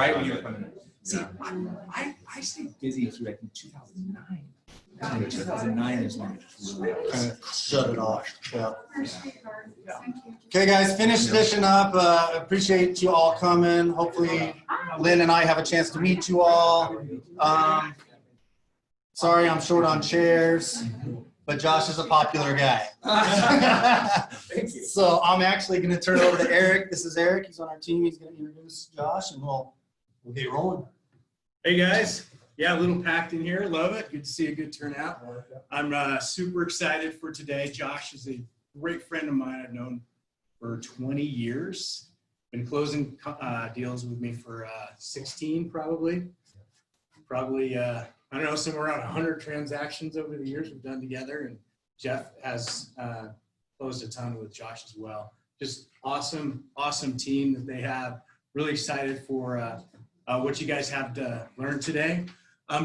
right when you were coming in. See, I stayed busy through, I think, 2009. 2009 is when it just really kind of shut it off. Yeah. Okay, guys, finish dishing up. Appreciate you all coming. Hopefully, Lynn and I have a chance to meet you all. Sorry, I'm short on chairs, but Josh is a popular guy. Thank you. So I'm actually going to turn it over to Eric. This is Eric. He's on our team. He's going to introduce Josh, and we'll get rolling. Hey guys, yeah, a little packed in here. Love it. Good to see a good turnout. I'm super excited for today. Josh is a great friend of mine. I've known for 20 years. Been closing deals with me for 16 probably. I don't know, somewhere around 100 transactions over the years we've done together. And Jeff has closed a ton with Josh as well. Just awesome team that they have. Really excited for what you guys have to learn today.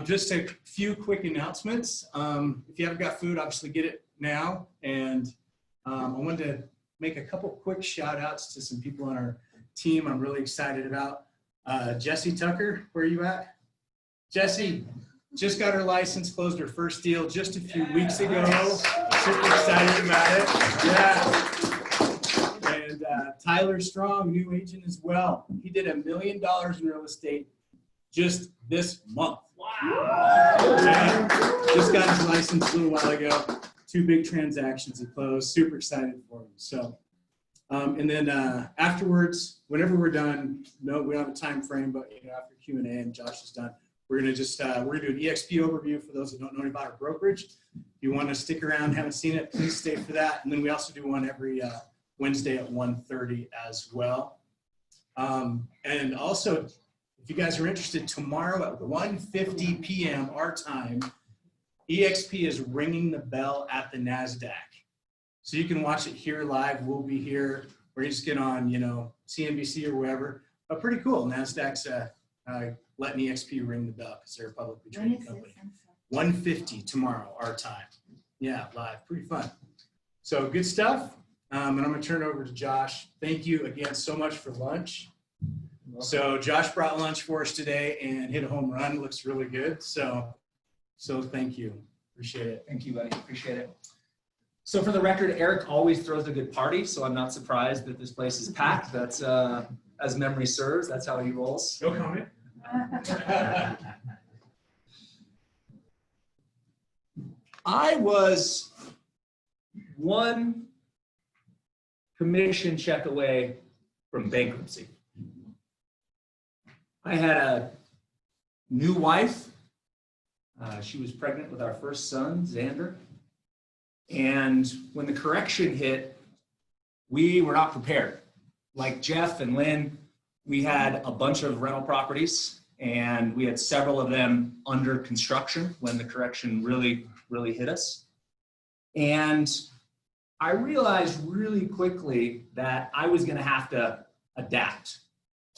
Just a few quick announcements. If you haven't got food, obviously get it now. And I wanted to make a couple quick shout outs to some people on our team I'm really excited about. Jesse Tucker, where are you at? Jesse just got her license, closed her first deal just a few weeks ago. Super excited about it. Yeah. And Tyler Strong, new agent as well. He did $1 million in real estate just this month. Wow. Yeah. Just got his license a little while ago. 2 big transactions he closed. Super excited for him. So, and then afterwards, whenever we're done, no, we don't have a time frame, but after Q&A and Josh is done, we're gonna just we're gonna do an EXP overview for those who don't know anything about our brokerage. If you want to stick around, haven't seen it, please stay for that. And then we also do one every Wednesday at 1:30 as well. And also, if you guys are interested, tomorrow at 1:50 p.m. our time, EXP is ringing the bell at the NASDAQ. So you can watch it here live. We'll be here, or you just get on, CNBC or wherever. But pretty cool. NASDAQ's letting EXP ring the bell because they're a publicly traded company. 1:50 tomorrow, our time. Yeah, live. Pretty fun. So good stuff. And I'm going to turn it over to Josh. Thank you again so much for lunch. So Josh brought lunch for us today and hit a home run. Looks really good. So thank you. Appreciate it. Thank you, buddy. Appreciate it. So for the record, Eric always throws a good party, so I'm not surprised that this place is packed. That's, as memory serves, that's how he rolls. No comment. I was one commission check away from bankruptcy. I had a new wife. She was pregnant with our first son, Xander. And when the correction hit, we were not prepared. Like Jeff and Lynn, we had a bunch of rental properties and we had several of them under construction when the correction really hit us. And I realized really quickly that I was going to have to adapt.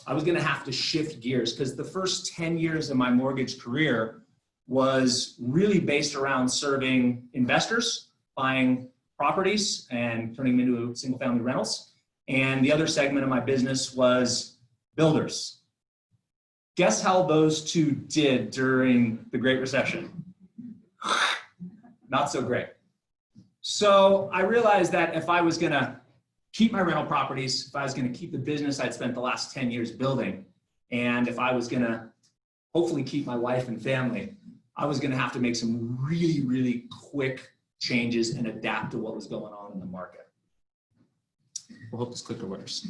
I was going to have to shift gears because the first 10 years of my mortgage career was really based around serving investors, buying properties and turning them into single family rentals. And the other segment of my business was builders. Guess how those two did during the Great Recession? Not so great. So I realized that if I was gonna keep my rental properties, if I was gonna keep the business I'd spent the last 10 years building, and if I was gonna hopefully keep my wife and family, I was gonna have to make some really quick changes and adapt to what was going on in the market. We'll hope this clicker works.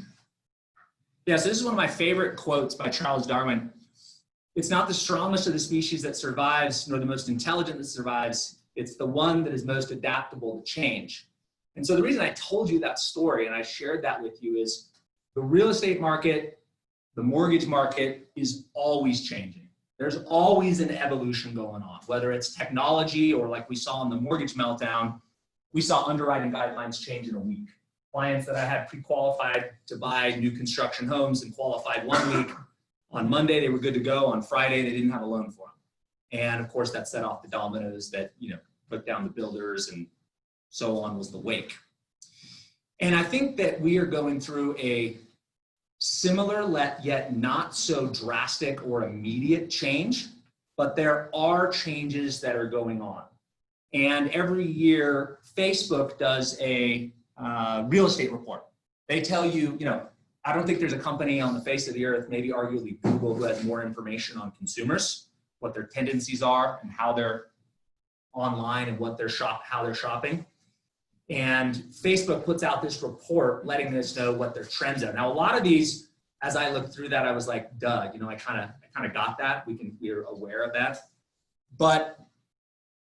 Yeah, so this is one of my favorite quotes by Charles Darwin. It's not the strongest of the species that survives, nor the most intelligent that survives. It's the one that is most adaptable to change. And so the reason I told you that story and I shared that with you is the real estate market, the mortgage market is always changing. There's always an evolution going on, whether it's technology or like we saw in the mortgage meltdown, we saw underwriting guidelines change in a week. Clients that I had pre-qualified to buy new construction homes and qualified 1 week, on Monday they were good to go, on Friday they didn't have a loan for them. And of course that set off the dominoes that, put down the builders and so on was the wake. And I think that we are going through a Similar yet not so drastic or immediate change, but there are changes that are going on. And every year, Facebook does a real estate report. They tell you, I don't think there's a company on the face of the earth, maybe arguably Google, who has more information on consumers, what their tendencies are and how they're online and how they're shopping. And Facebook puts out this report letting us know what their trends are. Now, a lot of these, as I looked through that, I was like, duh, I kind of got that. We're aware of that. But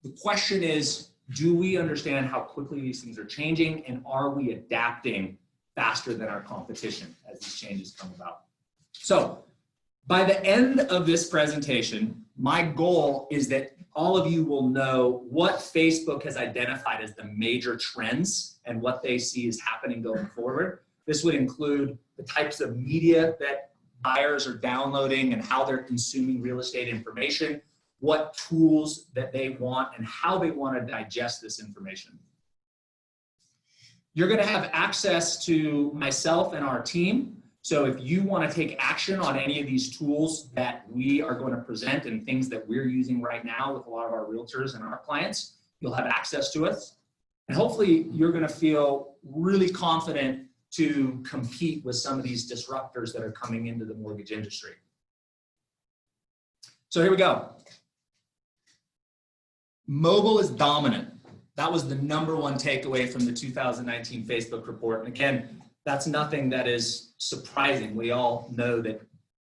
the question is, do we understand how quickly these things are changing, and are we adapting faster than our competition as these changes come about? So by the end of this presentation, my goal is that all of you will know what Facebook has identified as the major trends and what they see is happening going forward. This would include the types of media that buyers are downloading and how they're consuming real estate information, what tools that they want, and how they want to digest this information. You're going to have access to myself and our team. So if you want to take action on any of these tools that we are going to present and things that we're using right now with a lot of our realtors and our clients, you'll have access to us. And hopefully you're going to feel really confident to compete with some of these disruptors that are coming into the mortgage industry. So here we go. Mobile is dominant. That was the #1 takeaway from the 2019 Facebook report. And again, that's nothing that is surprising. We all know that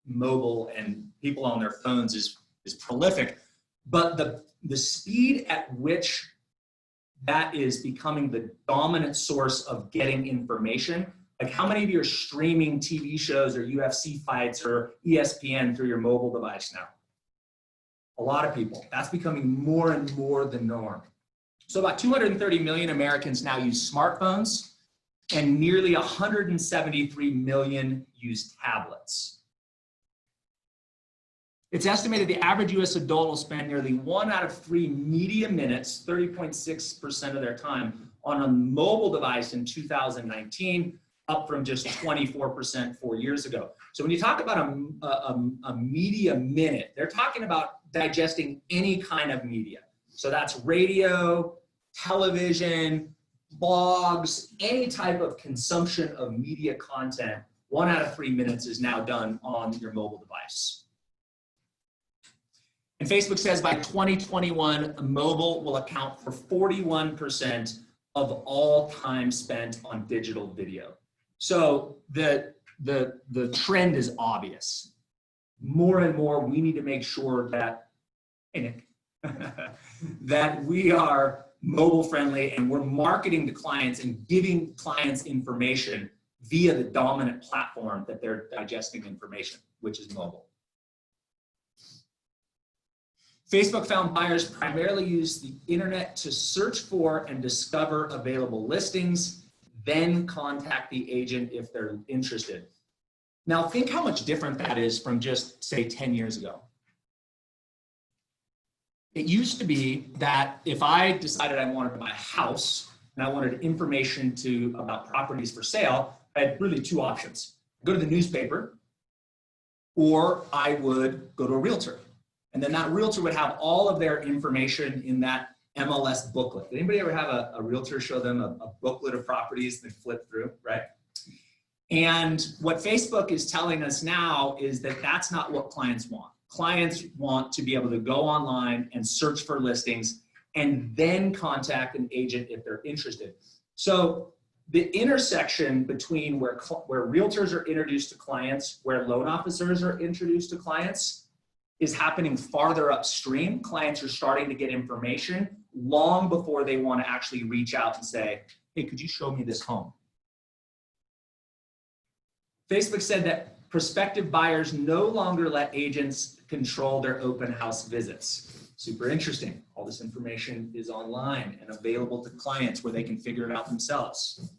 mobile and people on their phones is prolific, but the speed at which that is becoming the dominant source of getting information, like how many of you are streaming TV shows or UFC fights or ESPN through your mobile device now? A lot of people. That's becoming more and more the norm. So about 230 million Americans now use smartphones, and nearly 173 million use tablets. It's estimated the average US adult will spend nearly 1 out of 3 media minutes, 30.6% of their time, on a mobile device in 2019, up from just 24% 4 years ago. So when you talk about a media minute, they're talking about digesting any kind of media. So that's radio, television, blogs, any type of consumption of media content. 1 out of 3 minutes is now done on your mobile device. And Facebook says by 2021, mobile will account for 41% of all time spent on digital video. So the trend is obvious. More and more, we need to make sure that, hey Nick, that we are mobile friendly and we're marketing to clients and giving clients information via the dominant platform that they're digesting information, which is mobile. Facebook found buyers primarily use the internet to search for and discover available listings, then contact the agent if they're interested. Now think how much different that is from just, say, 10 years ago. It used to be that if I decided I wanted to buy a house and I wanted information about properties for sale, I had really 2 options. Go to the newspaper, or I would go to a realtor. And then that realtor would have all of their information in that MLS booklet. Did anybody ever have a realtor show them a booklet of properties they flip through, right? And what Facebook is telling us now is that that's not what clients want. Clients want to be able to go online and search for listings and then contact an agent if they're interested. So the intersection between where realtors are introduced to clients, where loan officers are introduced to clients, is happening farther upstream. Clients are starting to get information long before they want to actually reach out and say, hey, could you show me this home? Facebook said that prospective buyers no longer let agents control their open house visits. Super interesting. All this information is online and available to clients where they can figure it out themselves.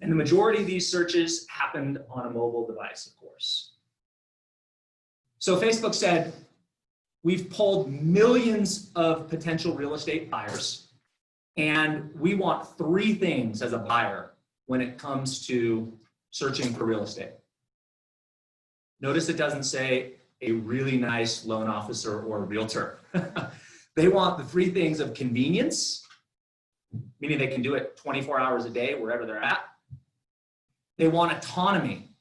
And the majority of these searches happened on a mobile device, of course. So Facebook said, we've polled millions of potential real estate buyers, and we want 3 things as a buyer when it comes to searching for real estate. Notice it doesn't say a really nice loan officer or realtor. They want the three things of convenience, meaning they can do it 24 hours a day wherever they're at. They want autonomy,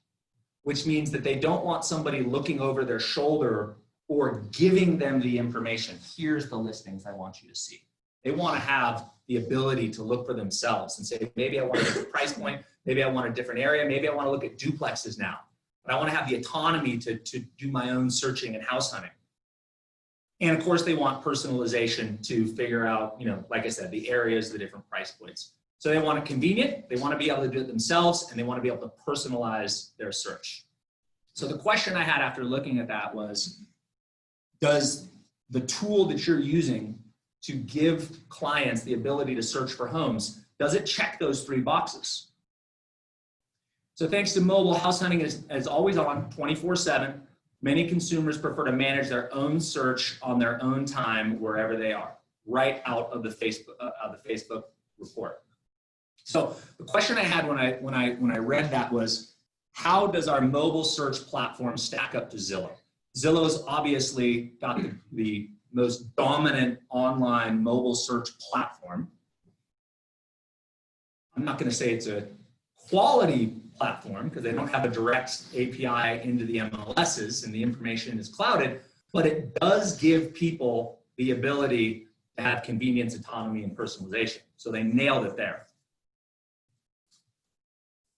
which means that they don't want somebody looking over their shoulder or giving them the information. Here's the listings I want you to see. They want to have the ability to look for themselves and say, maybe I want a different price point, maybe I want a different area, maybe I want to look at duplexes now. But I want to have the autonomy to do my own searching and house hunting. And of course, they want personalization to figure out, like I said, the areas, the different price points. So they want it convenient, they want to be able to do it themselves, and they want to be able to personalize their search. So the question I had after looking at that was, does the tool that you're using to give clients the ability to search for homes, does it check those three boxes? So thanks to mobile, house hunting is always on 24/7. Many consumers prefer to manage their own search on their own time wherever they are, right out of the Facebook report. So the question I had when I read that was, how does our mobile search platform stack up to Zillow? Zillow's obviously got the most dominant online mobile search platform. I'm not going to say it's a quality platform because they don't have a direct API into the MLSs and the information is clouded, but it does give people the ability to have convenience, autonomy, and personalization. So they nailed it there.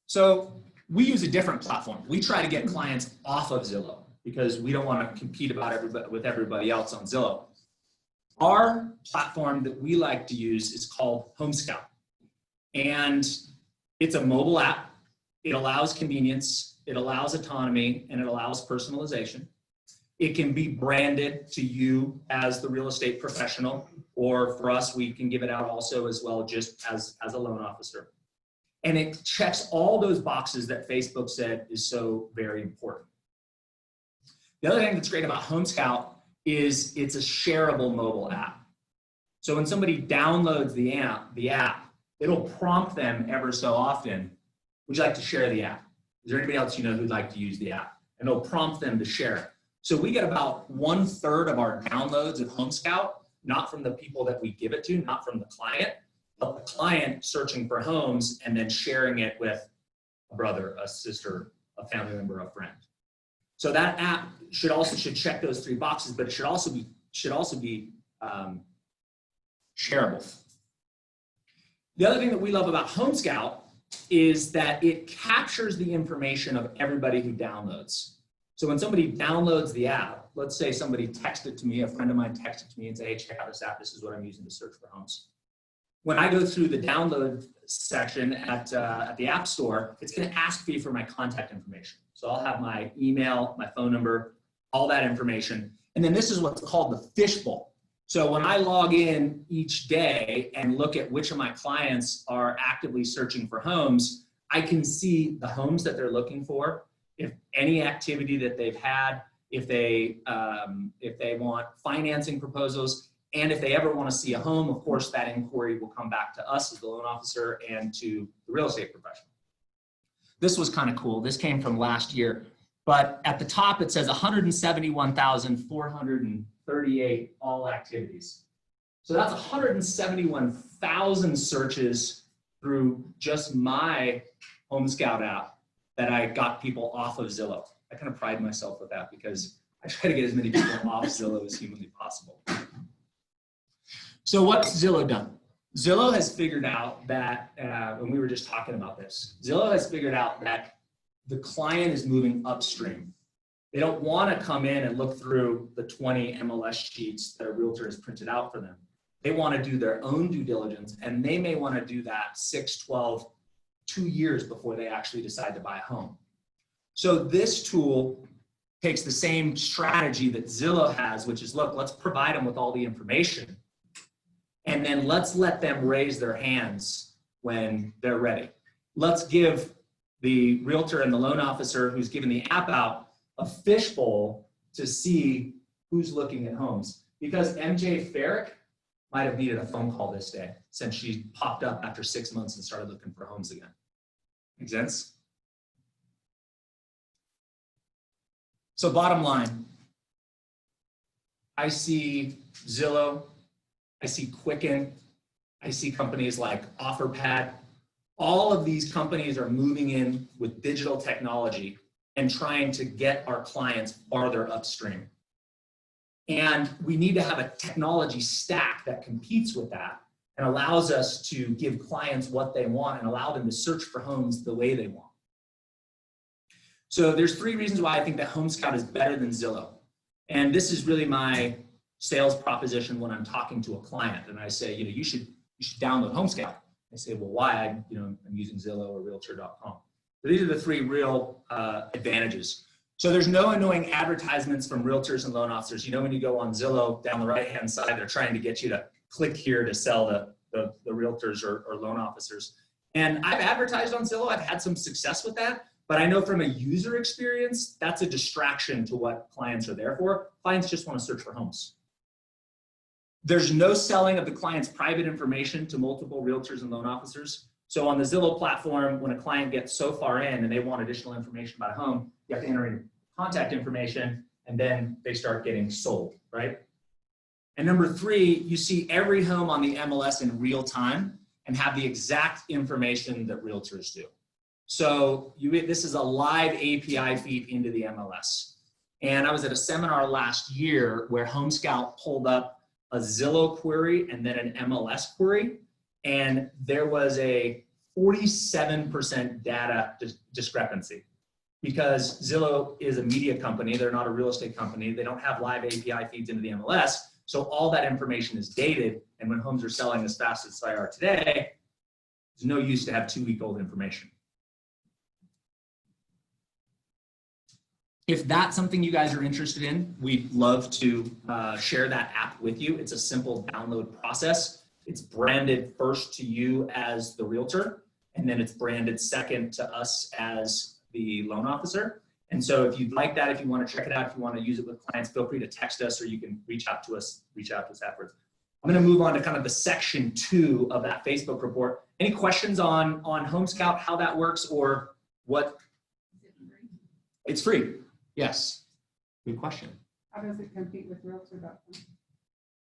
So we use a different platform. We try to get clients off of Zillow because we don't want to compete with everybody else on Zillow. Our platform that we like to use is called Home Scout. And it's a mobile app. It allows convenience, it allows autonomy, and it allows personalization. It can be branded to you as the real estate professional, or for us, we can give it out also as well, just as a loan officer. And it checks all those boxes that Facebook said is so very important. The other thing that's great about Home Scout is it's a shareable mobile app. So when somebody downloads the app, it'll prompt them ever so often, would you like to share the app? Is there anybody else you know who'd like to use the app? And it'll prompt them to share it. So we get about 1/3 of our downloads of Home Scout, not from the people that we give it to, not from the client, but the client searching for homes and then sharing it with a brother, a sister, a family member, a friend. So that app should check those three boxes, but it should also be shareable. The other thing that we love about Home Scout is that it captures the information of everybody who downloads. So when somebody downloads the app, let's say somebody texted to me, a friend of mine texted to me and said, hey, check out this app. This is what I'm using to search for homes. When I go through the download section at the App Store, it's going to ask me for my contact information. So I'll have my email, my phone number, all that information. And then this is what's called the fishbowl. So when I log in each day and look at which of my clients are actively searching for homes, I can see the homes that they're looking for, if any activity that they've had, if they want financing proposals, and if they ever want to see a home, of course, that inquiry will come back to us as the loan officer and to the real estate professional. This was kind of cool. This came from last year, but at the top it says 171,438 all activities. So that's 171,000 searches through just my Home Scout app that I got people off of Zillow. I kind of pride myself with that because I try to get as many people off Zillow as humanly possible. So what's Zillow done? Zillow has figured out that, and we were just talking about this, Zillow has figured out that the client is moving upstream. They don't want to come in and look through the 20 MLS sheets that a realtor has printed out for them. They want to do their own due diligence, and they may want to do that 6, 12, 2 years before they actually decide to buy a home. So this tool takes the same strategy that Zillow has, which is, look, let's provide them with all the information, and then let's let them raise their hands when they're ready. Let's give the realtor and the loan officer who's giving the app out a fishbowl to see who's looking at homes. Because MJ Farrick might have needed a phone call this day since she popped up after 6 months and started looking for homes again. Make sense? So bottom line, I see Zillow, I see Quicken, I see companies like OfferPad. All of these companies are moving in with digital technology and trying to get our clients farther upstream. And we need to have a technology stack that competes with that and allows us to give clients what they want and allow them to search for homes the way they want. So there's 3 reasons why I think that Home Scout is better than Zillow. And this is really my sales proposition when I'm talking to a client and I say, you should download Home Scout. They say, well, why? I'm using Zillow or Realtor.com. So these are the 3 real advantages. So there's no annoying advertisements from realtors and loan officers. When you go on Zillow, down the right-hand side, they're trying to get you to click here to sell the realtors or loan officers. And I've advertised on Zillow. I've had some success with that. But I know from a user experience, that's a distraction to what clients are there for. Clients just want to search for homes. There's no selling of the client's private information to multiple realtors and loan officers. So on the Zillow platform, when a client gets so far in and they want additional information about a home, you have to enter in contact information and then they start getting sold, right? And number 3, you see every home on the MLS in real time and have the exact information that realtors do. So this is a live API feed into the MLS. And I was at a seminar last year where Home Scout pulled up a Zillow query and then an MLS query. And there was a 47% data discrepancy because Zillow is a media company. They're not a real estate company. They don't have live API feeds into the MLS. So all that information is dated. And when homes are selling as fast as they are today, there's no use to have 2-week-old information. If that's something you guys are interested in, we'd love to share that app with you. It's a simple download process. It's branded first to you as the realtor, and then it's branded second to us as the loan officer. And so if you'd like that, if you want to check it out, if you want to use it with clients, feel free to text us or you can reach out to us afterwards. I'm going to move on to kind of the section 2 of that Facebook report. Any questions on Home Scout, how that works, or what? It's free. Yes. Good question. How does it compete with Realtor.com?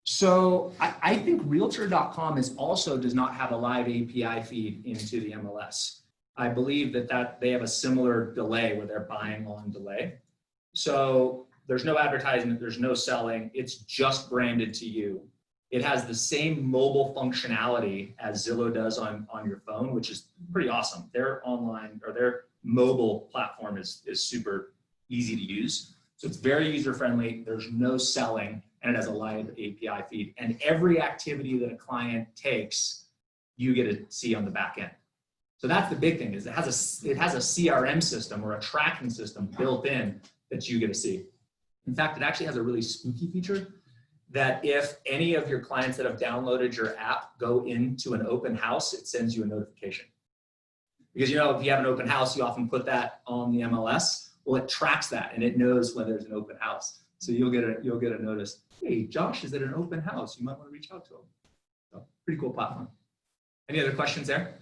So I think Realtor.com does not have a live API feed into the MLS. I believe that they have a similar delay where they're buying on delay. So there's no advertisement, there's no selling. It's just branded to you. It has the same mobile functionality as Zillow does on your phone, which is pretty awesome. Their online or their mobile platform is super easy to use. So it's very user-friendly. There's no selling, and it has a live API feed. And every activity that a client takes, you get to see on the back end. So that's the big thing, is it has a CRM system or a tracking system built in that you get to see. In fact, it actually has a really spooky feature that if any of your clients that have downloaded your app go into an open house, it sends you a notification. Because if you have an open house, you often put that on the MLS. Well, it tracks that and it knows when there's an open house. So you'll get a notice. Hey, Josh is at an open house. You might want to reach out to him. So pretty cool platform. Any other questions there?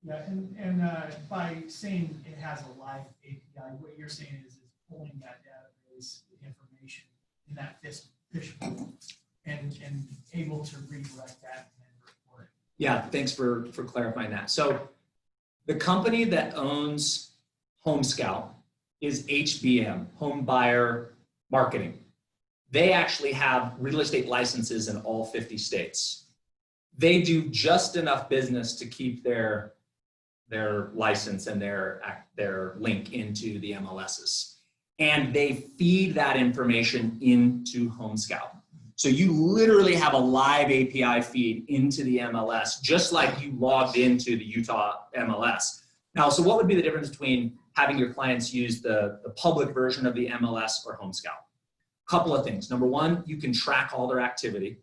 Yeah, and by saying it has a live API, what you're saying is it's pulling that database information in that fishbowl and able to redirect that and report it. Yeah, thanks for clarifying that. So the company that owns Home Scout is HBM, Home Buyer Marketing. They actually have real estate licenses in all 50 states. They do just enough business to keep their license and their link into the MLSs. And they feed that information into Home Scout. So you literally have a live API feed into the MLS, just like you logged into the Utah MLS. Now, so what would be the difference between having your clients use the public version of the MLS or Home Scout? Couple of things. Number 1, you can track all their activity.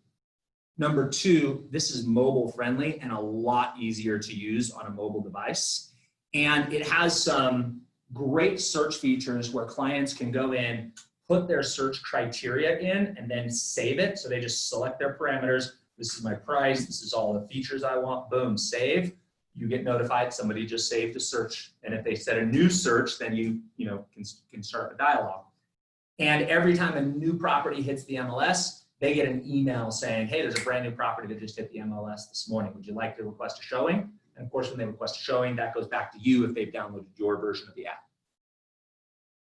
Number 2, this is mobile friendly and a lot easier to use on a mobile device. And it has some great search features where clients can go in, put their search criteria in, and then save it. So they just select their parameters. This is my price. This is all the features I want. Boom, save. You get notified somebody just saved a search. And if they set a new search, then you can start the dialogue. And every time a new property hits the MLS, they get an email saying, hey, there's a brand new property that just hit the MLS this morning. Would you like to request a showing? And of course, when they request a showing, that goes back to you if they've downloaded your version of the app.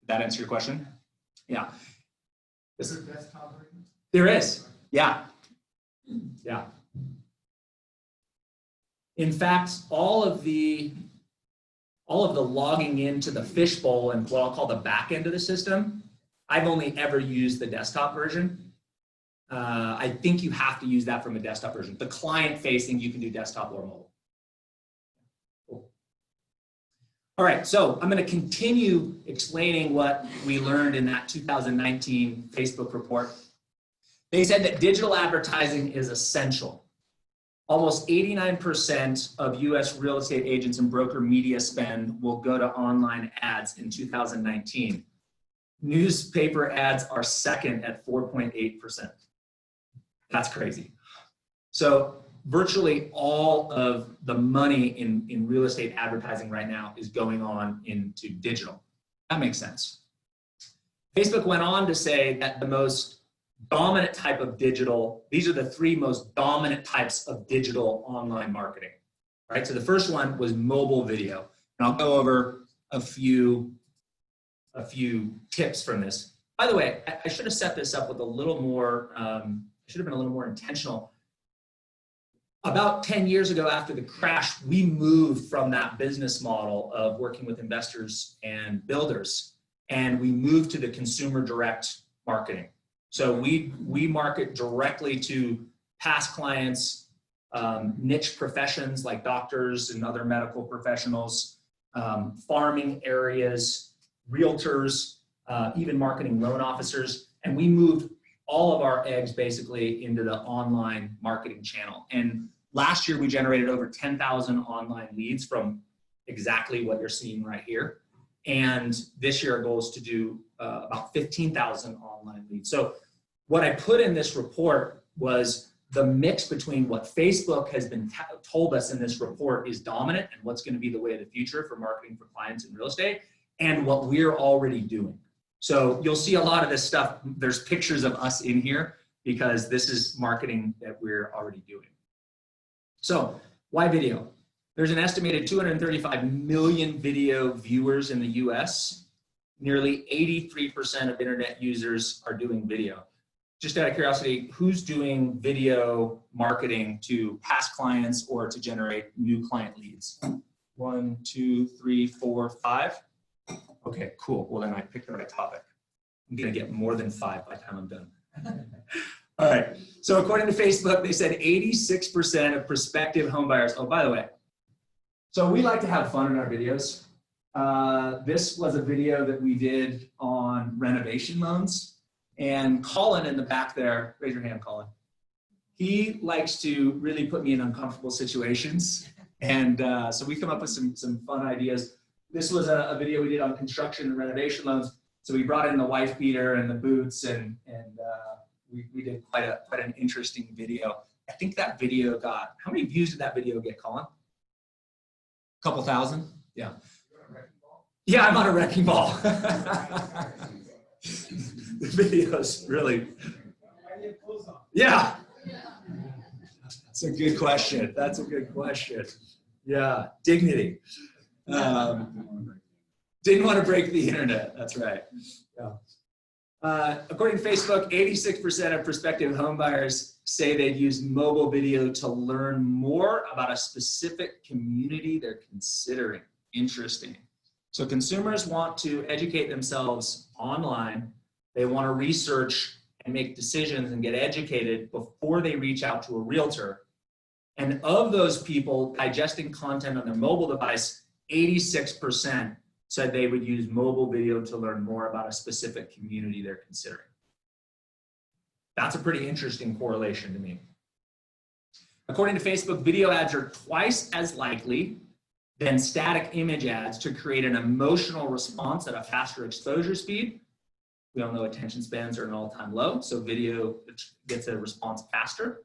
Did that answer your question? Yeah. Is there a desktop version? There is. Yeah. Yeah. In fact, all of the logging into the fishbowl and what I'll call the back end of the system, I've only ever used the desktop version. I think you have to use that from a desktop version. The client facing, you can do desktop or mobile. Cool. All right, so I'm going to continue explaining what we learned in that 2019 Facebook report. They said that digital advertising is essential. Almost 89% of US real estate agents and broker media spend will go to online ads in 2019. Newspaper ads are second at 4.8%. That's crazy. So virtually all of the money in real estate advertising right now is going on into digital. That makes sense. Facebook went on to say that the most dominant type of digital, these are the three most dominant types of digital online marketing, right? So the first one was mobile video. And I'll go over a few tips from this. By the way, I should have set this up with a little more, I should have been a little more intentional. About 10 years ago after the crash, we moved from that business model of working with investors and builders, and we moved to the consumer direct marketing. So we market directly to past clients, niche professions like doctors and other medical professionals, farming areas, realtors, even marketing loan officers. And we moved all of our eggs basically into the online marketing channel. And last year we generated over 10,000 online leads from exactly what you're seeing right here. And this year our goal is to do about 15,000 online leads. So what I put in this report was the mix between what Facebook has been told us in this report is dominant and what's going to be the way of the future for marketing for clients in real estate and what we're already doing. So you'll see a lot of this stuff. There's pictures of us in here because this is marketing that we're already doing. So why video? There's an estimated 235 million video viewers in the US. Nearly 83% of internet users are doing video. Just out of curiosity, who's doing video marketing to past clients or to generate new client leads? 1, 2, 3, 4, 5. Okay, cool. Well, then I picked the right topic. I'm going to get more than 5 by the time I'm done. All right. So according to Facebook, they said 86% of prospective homebuyers. Oh, by the way, so we like to have fun in our videos. This was a video that we did on renovation loans. And Colin in the back there, raise your hand, Colin. He likes to really put me in uncomfortable situations. And so we come up with some fun ideas. This was a video we did on construction and renovation loans. So we brought in the wife beater and the boots and we did quite an interesting video. I think that video got, how many views did that video get, Colin? A couple thousand? Yeah. Yeah, I'm on a wrecking ball. The videos really. Yeah. That's a good question. That's a good question. Yeah, dignity. Didn't want to break the internet. That's right. Yeah. According to Facebook, 86% of prospective homebuyers say they'd use mobile video to learn more about a specific community they're considering. Interesting. So consumers want to educate themselves online. They want to research and make decisions and get educated before they reach out to a realtor. And of those people digesting content on their mobile device, 86% said they would use mobile video to learn more about a specific community they're considering. That's a pretty interesting correlation to me. According to Facebook, video ads are twice as likely than static image ads to create an emotional response at a faster exposure speed. We all know attention spans are an all-time low, so video gets a response faster.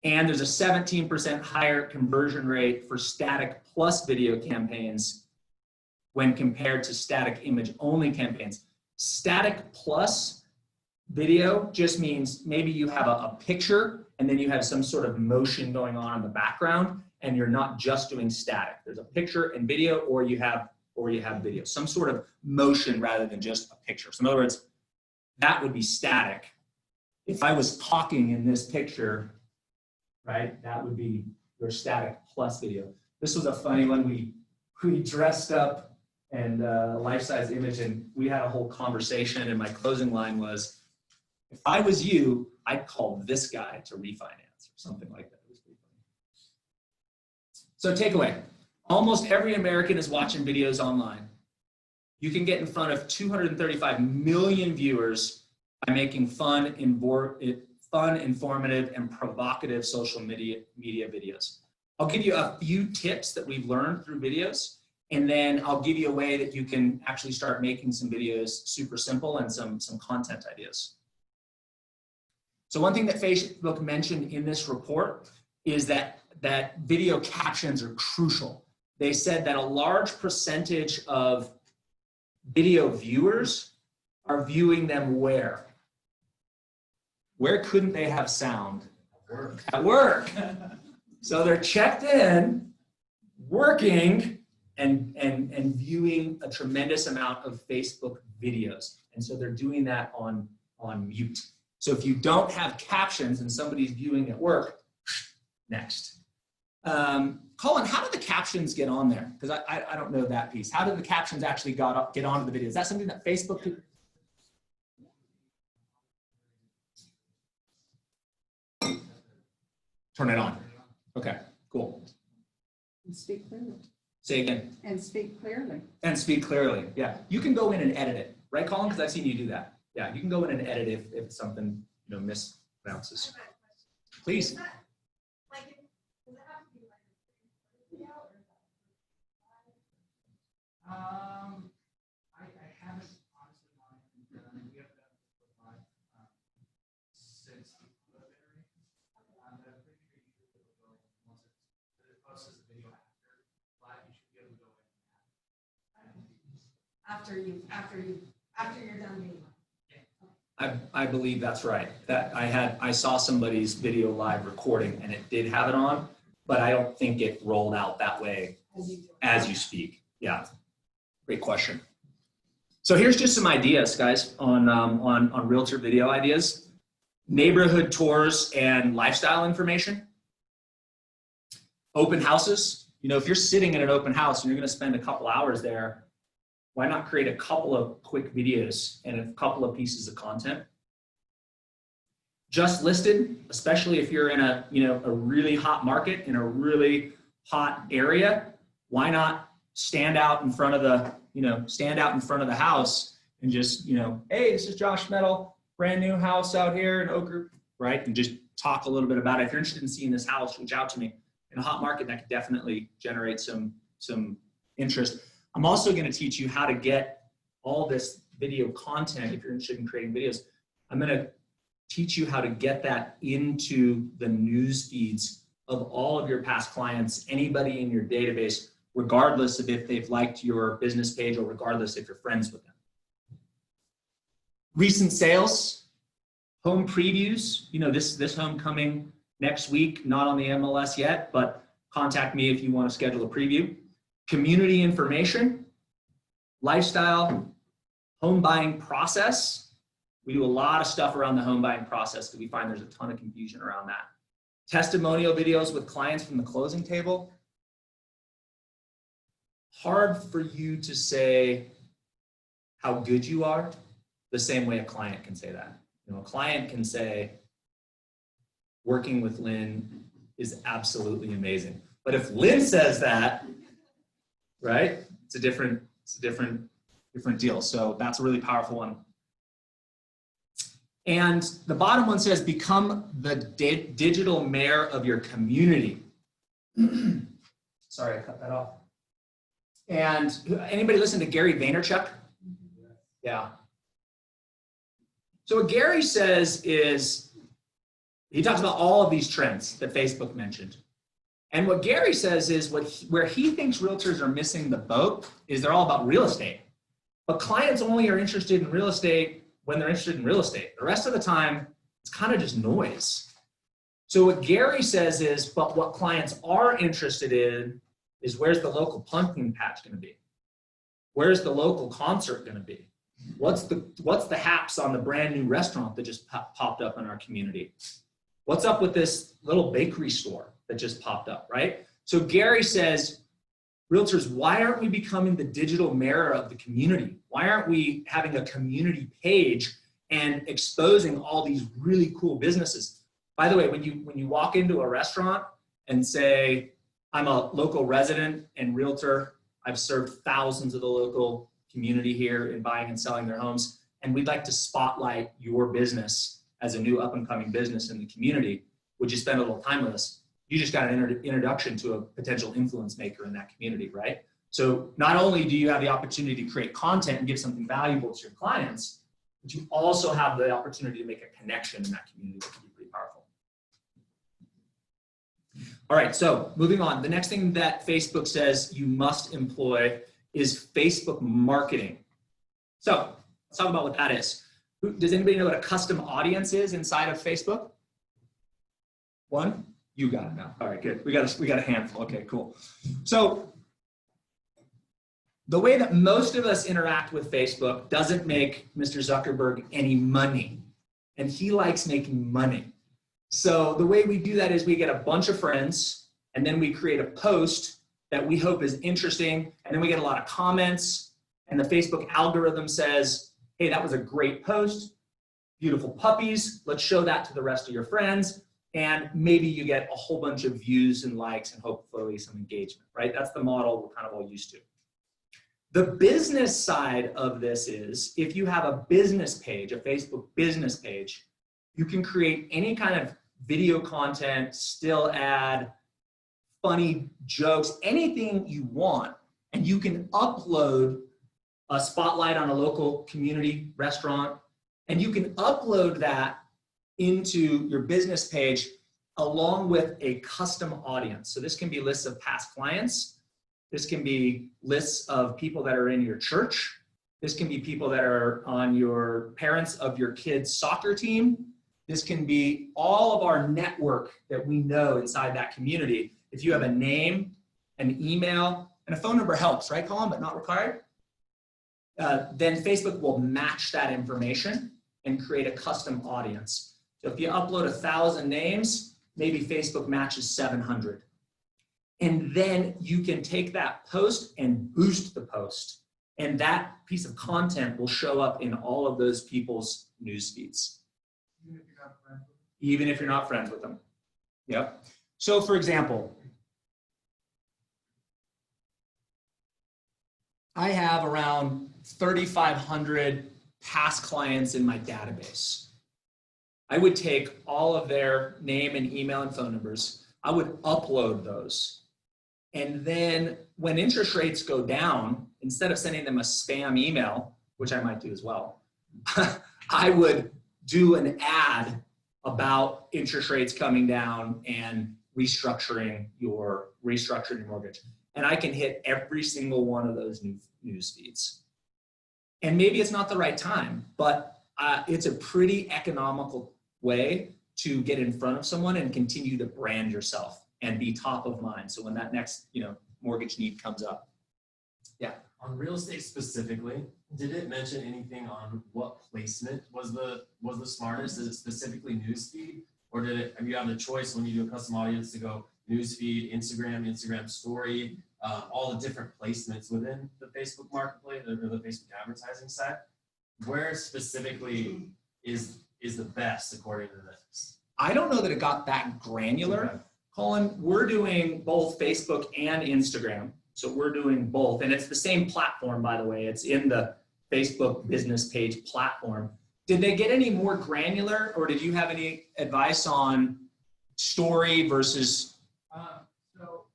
And there's a 17% higher conversion rate for static plus video campaigns when compared to static image only campaigns. Static plus video just means maybe you have a picture and then you have some sort of motion going on in the background, and you're not just doing static. There's a picture and video, or you have video, some sort of motion rather than just a picture. So in other words, that would be static. If I was talking in this picture, right, that would be your static plus video. This was a funny one. We dressed up and life-size image, and we had a whole conversation, and my closing line was, if I was you, I'd call this guy to refinance or something like that. It was pretty funny. So takeaway, almost every American is watching videos online. You can get in front of 235 million viewers by making fun, informative, and provocative social media videos. I'll give you a few tips that we've learned through videos, and then I'll give you a way that you can actually start making some videos super simple and some content ideas. So one thing that Facebook mentioned in this report is that video captions are crucial. They said that a large percentage of video viewers are viewing them where? Where couldn't they have sound? At work. So they're checked in, working, and viewing a tremendous amount of Facebook videos. And so they're doing that on mute. So if you don't have captions and somebody's viewing at work, next. Colin, how did the captions get on there? Because I don't know that piece. How did the captions actually get onto the video? Is that something that Facebook could? Turn it on. Okay, cool. And speak clearly. Say again. And speak clearly. And speak clearly, yeah. You can go in and edit it, right, Colin? Because I've seen you do that. Yeah, you can go in and edit if something, mispronounces. Please. I haven't honestly gone and done. We haven't done this for since the preliminary. But I'm pretty sure you should be able to go once it posts the video after live. You should be able to go in after you're done being live. I believe that's right. That I saw somebody's video live recording and it did have it on, but I don't think it rolled out that way as you speak. Yeah, great question. So here's just some ideas, guys, on realtor video ideas. Neighborhood tours and lifestyle information. Open houses. If you're sitting in an open house and you're going to spend a couple hours there, why not create a couple of quick videos and a couple of pieces of content? Just listed, especially if you're in a really hot market in a really hot area, why not stand out in front of the house and just, hey, this is Josh Mettle, brand new house out here in Oak Grove, right? And just talk a little bit about it. If you're interested in seeing this house, reach out to me. In a hot market, that could definitely generate some interest. I'm also going to teach you how to get all this video content. If you're interested in creating videos, I'm going to teach you how to get that into the news feeds of all of your past clients, anybody in your database, regardless of if they've liked your business page or regardless if you're friends with them. Recent sales, home previews. This home coming next week, not on the MLS yet, but contact me if you want to schedule a preview. Community information, lifestyle, home buying process. We do a lot of stuff around the home buying process because we find there's a ton of confusion around that. Testimonial videos with clients from the closing table. Hard for you to say how good you are the same way a client can say that. A client can say, working with Lynn is absolutely amazing. But if Lynn says that, right, it's a different deal. So that's a really powerful one. And the bottom one says, become the digital mayor of your community. Sorry, I cut that off. And anybody listen to Gary Vaynerchuk? Yeah. So what Gary says is, he talks about all of these trends that Facebook mentioned. And what Gary says is where he thinks realtors are missing the boat is they're all about real estate. But clients only are interested in real estate when they're interested in real estate. The rest of the time, it's kind of just noise. So what Gary says is, but what clients are interested in is where's the local pumpkin patch going to be? Where's the local concert going to be? What's the haps on the brand new restaurant that just popped up in our community? What's up with this little bakery store that just popped up, right? So Gary says, realtors, why aren't we becoming the digital mirror of the community? Why aren't we having a community page and exposing all these really cool businesses? By the way, when you walk into a restaurant and say, I'm a local resident and realtor, I've served thousands of the local community here in buying and selling their homes, and we'd like to spotlight your business as a new up and coming business in the community. Would you spend a little time with us? You just got an introduction to a potential influence maker in that community, right? So not only do you have the opportunity to create content and give something valuable to your clients, but you also have the opportunity to make a connection in that community that can be pretty powerful. All right, so moving on. The next thing that Facebook says you must employ is Facebook marketing. So let's talk about what that is. Does anybody know what a custom audience is inside of Facebook? One? You got it now. All right, good. We got a handful. Okay, cool. So the way that most of us interact with Facebook doesn't make Mr. Zuckerberg any money, and he likes making money. So the way we do that is we get a bunch of friends, and then we create a post that we hope is interesting, and then we get a lot of comments, and the Facebook algorithm says, hey, that was a great post, beautiful puppies, let's show that to the rest of your friends, and maybe you get a whole bunch of views and likes and hopefully some engagement, right? That's the model we're kind of all used to. The business side of this is, if you have a business page, a Facebook business page, you can create any kind of video content, still ad, funny jokes, anything you want, and you can upload a spotlight on a local community restaurant, and you can upload that into your business page along with a custom audience. So this can be lists of past clients. This can be lists of people that are in your church. This can be people that are on your parents of your kids' soccer team. This can be all of our network that we know inside that community. If you have a name, an email, and a phone number helps, right, Colin, but not required, then Facebook will match that information and create a custom audience. So if you upload 1,000 names, maybe Facebook matches 700. And then you can take that post and boost the post. And that piece of content will show up in all of those people's news feeds. Even if you're not friends with them. Yep. So for example, I have around 3,500 past clients in my database. I would take all of their name and email and phone numbers. I would upload those. And then when interest rates go down, instead of sending them a spam email, which I might do as well, I would do an ad about interest rates coming down and restructuring your mortgage. And I can hit every single one of those news feeds. And maybe it's not the right time, but it's a pretty economical way to get in front of someone and continue to brand yourself and be top of mind. So when that next, mortgage need comes up. Yeah. On real estate specifically, did it mention anything on what placement was the smartest? Is it specifically newsfeed, or have you have the choice when you do a custom audience to go newsfeed, Instagram story, all the different placements within the Facebook marketplace or the Facebook advertising side? Where specifically is the best according to this? I don't know that it got that granular. Okay. Colin, we're doing both Facebook and Instagram. So we're doing both. And it's the same platform, by the way. It's in the Facebook business page platform. Did they get any more granular, or did you have any advice on story versus? So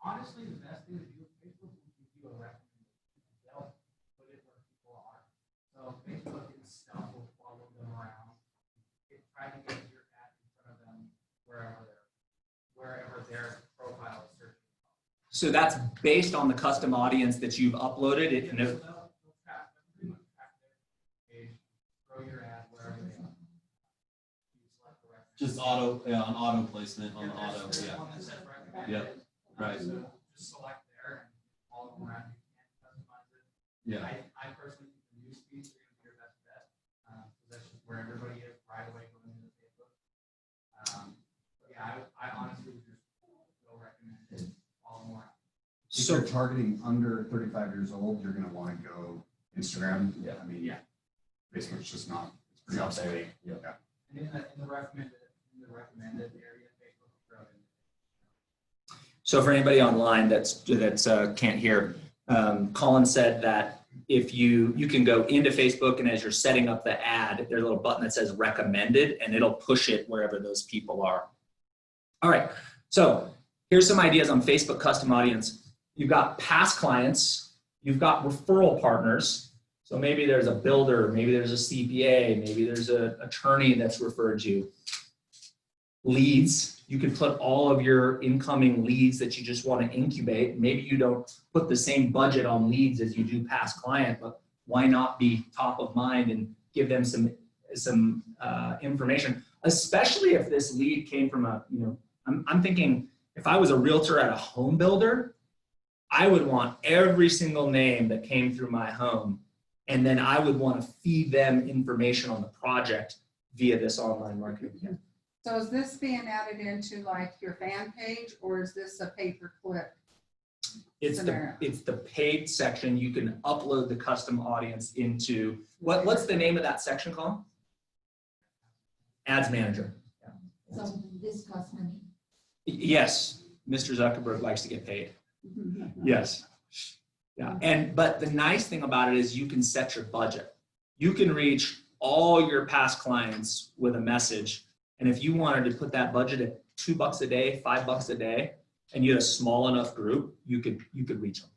honestly, the best thing to do with Facebook is give you a recommendation. They'll put it where people are. So Facebook itself will follow them around. Try to get your ad in front of them wherever their profile is searching. So that's based on the custom audience that you've uploaded it. They'll Just auto, yeah, on auto placement on the If auto, there's yeah. one that says recommended, Yep, right. So just select there and follow them around. You can customize it. Yeah, I personally think the news feeds are gonna be your best bet. 'Cause that's just where everybody is right away going into Facebook. But yeah, I honestly would just go recommend it, follow them around. If So you're targeting under 35 years old, you're gonna wanna go Instagram. Yeah. I mean, Yeah. Facebook's just not, it's pretty obsolete. Yeah. And in the recommended area, Facebook will throw in. So for anybody online that's can't hear, Colin said that if you can go into Facebook and as you're setting up the ad, there's a little button that says recommended and it'll push it wherever those people are. All right, so here's some ideas on Facebook custom audience. You've got past clients, you've got referral partners. So maybe there's a builder, maybe there's a CPA, maybe there's an attorney that's referred you. Leads, you can put all of your incoming leads that you just want to incubate. Maybe you don't put the same budget on leads as you do past client, but why not be top of mind and give them some information, especially if this lead came from I'm thinking if I was a realtor at a home builder, I would want every single name that came through my home. And then I would want to feed them information on the project via this online marketing. So is this being added into like your fan page, or is this a pay-per-click? It's Scenario. the paid section. You can upload the custom audience into, what's the name of that section called? Ads Manager. So this costs money. Yes, Mr. Zuckerberg likes to get paid. Yes. Yeah, but the nice thing about it is you can set your budget. You can reach all your past clients with a message. And if you wanted to put that budget at $2 a day, $5 a day, and you had a small enough group, you could reach them.